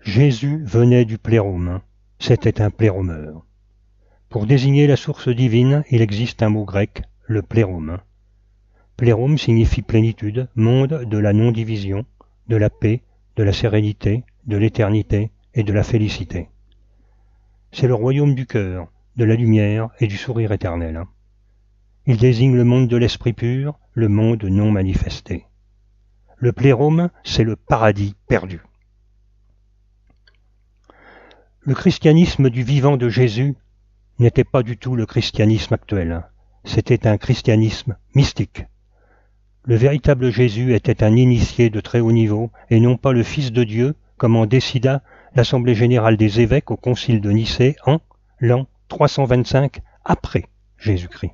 Jésus venait du plérôme. C'était un pléromeur. Pour désigner la source divine, il existe un mot grec, le plérôme. Plérôme signifie plénitude, monde de la non-division, de la paix, de la sérénité, de l'éternité et de la félicité. C'est le royaume du cœur, de la lumière et du sourire éternel. Il désigne le monde de l'esprit pur, le monde non manifesté. Le plérôme, c'est le paradis perdu. Le christianisme du vivant de Jésus n'était pas du tout le christianisme actuel. C'était un christianisme mystique. Le véritable Jésus était un initié de très haut niveau et non pas le Fils de Dieu, comme en décida l'Assemblée générale des évêques au concile de Nicée en l'an 325 après Jésus-Christ.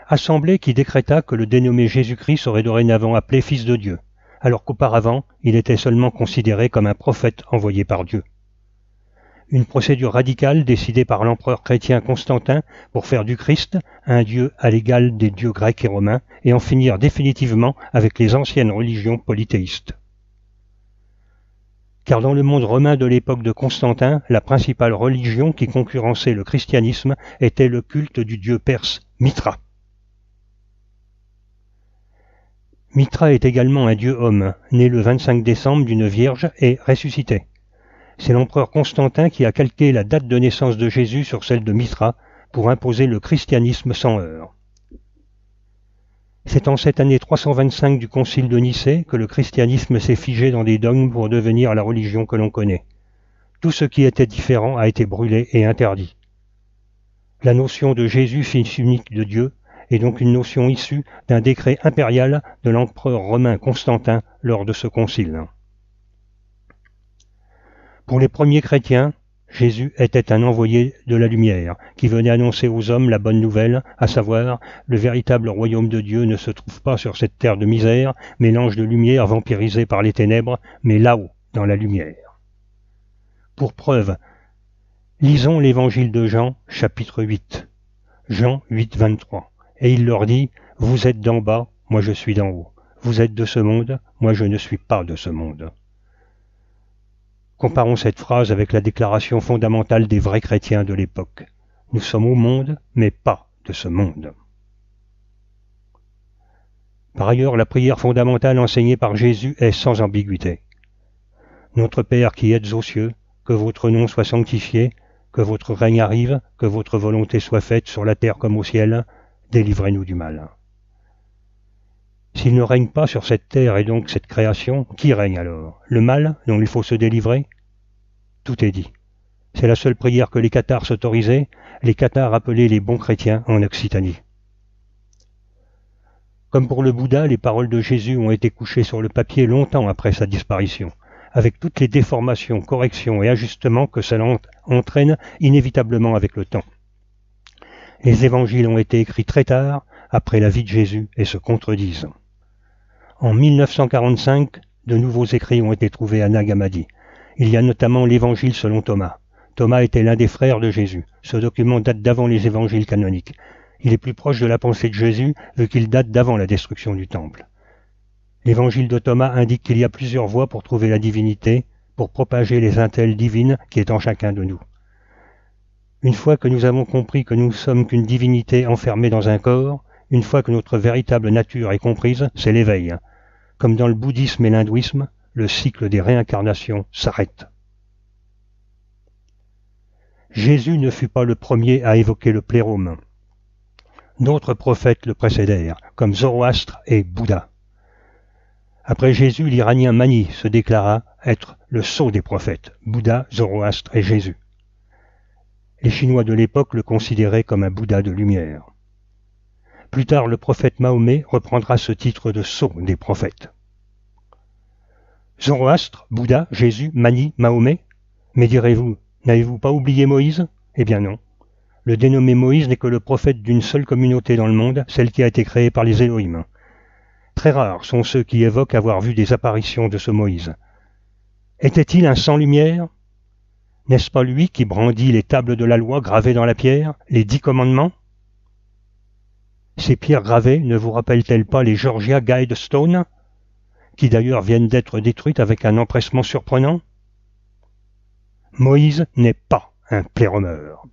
Assemblée qui décréta que le dénommé Jésus-Christ serait dorénavant appelé Fils de Dieu, alors qu'auparavant il était seulement considéré comme un prophète envoyé par Dieu. Une procédure radicale décidée par l'empereur chrétien Constantin pour faire du Christ un dieu à l'égal des dieux grecs et romains et en finir définitivement avec les anciennes religions polythéistes. Car dans le monde romain de l'époque de Constantin, la principale religion qui concurrençait le christianisme était le culte du dieu perse Mithra. Mithra est également un dieu homme, né le 25 décembre d'une vierge et ressuscité. C'est l'empereur Constantin qui a calqué la date de naissance de Jésus sur celle de Mithra pour imposer le christianisme sans heurts. C'est en cette année 325 du concile de Nicée que le christianisme s'est figé dans des dogmes pour devenir la religion que l'on connaît. Tout ce qui était différent a été brûlé et interdit. La notion de Jésus, fils unique de Dieu, est donc une notion issue d'un décret impérial de l'empereur romain Constantin lors de ce concile. Pour les premiers chrétiens, Jésus était un envoyé de la lumière, qui venait annoncer aux hommes la bonne nouvelle, à savoir, le véritable royaume de Dieu ne se trouve pas sur cette terre de misère, mélange de lumière vampirisée par les ténèbres, mais là-haut, dans la lumière. Pour preuve, lisons l'évangile de Jean, chapitre 8. Jean 8, 23. Et il leur dit, « Vous êtes d'en bas, moi je suis d'en haut. Vous êtes de ce monde, moi je ne suis pas de ce monde. » Comparons cette phrase avec la déclaration fondamentale des vrais chrétiens de l'époque. Nous sommes au monde, mais pas de ce monde. Par ailleurs, la prière fondamentale enseignée par Jésus est sans ambiguïté. Notre Père qui êtes aux cieux, que votre nom soit sanctifié, que votre règne arrive, que votre volonté soit faite sur la terre comme au ciel, délivrez-nous du mal. S'il ne règne pas sur cette terre et donc cette création, qui règne alors? Le mal dont il faut se délivrer? Tout est dit. C'est la seule prière que les cathares s'autorisaient, les cathares appelés les bons chrétiens en Occitanie. Comme pour le Bouddha, les paroles de Jésus ont été couchées sur le papier longtemps après sa disparition, avec toutes les déformations, corrections et ajustements que cela entraîne inévitablement avec le temps. Les évangiles ont été écrits très tard, après la vie de Jésus, et se contredisent. En 1945, de nouveaux écrits ont été trouvés à Nag Hammadi. Il y a notamment l'évangile selon Thomas. Thomas était l'un des frères de Jésus. Ce document date d'avant les évangiles canoniques. Il est plus proche de la pensée de Jésus, vu qu'il date d'avant la destruction du temple. L'évangile de Thomas indique qu'il y a plusieurs voies pour trouver la divinité, pour propager les intelles divines qui est en chacun de nous. Une fois que nous avons compris que nous ne sommes qu'une divinité enfermée dans un corps, une fois que notre véritable nature est comprise, c'est l'éveil. Comme dans le bouddhisme et l'hindouisme, le cycle des réincarnations s'arrête. Jésus ne fut pas le premier à évoquer le plérôme. D'autres prophètes le précédèrent, comme Zoroastre et Bouddha. Après Jésus, l'Iranien Mani se déclara être le sceau des prophètes, Bouddha, Zoroastre et Jésus. Les Chinois de l'époque le considéraient comme un Bouddha de lumière. Plus tard, le prophète Mahomet reprendra ce titre de sceau des prophètes. Zoroastre, Bouddha, Jésus, Mani, Mahomet? Mais direz-vous, n'avez-vous pas oublié Moïse? Eh bien non. Le dénommé Moïse n'est que le prophète d'une seule communauté dans le monde, celle qui a été créée par les Élohim. Très rares sont ceux qui évoquent avoir vu des apparitions de ce Moïse. Était-il un sans-lumière? N'est-ce pas lui qui brandit les tables de la loi gravées dans la pierre, les 10 commandements? Ces pierres gravées ne vous rappellent-elles pas les Georgia Guidestone? qui d'ailleurs viennent d'être détruites avec un empressement surprenant? Moïse n'est pas un pléromeur.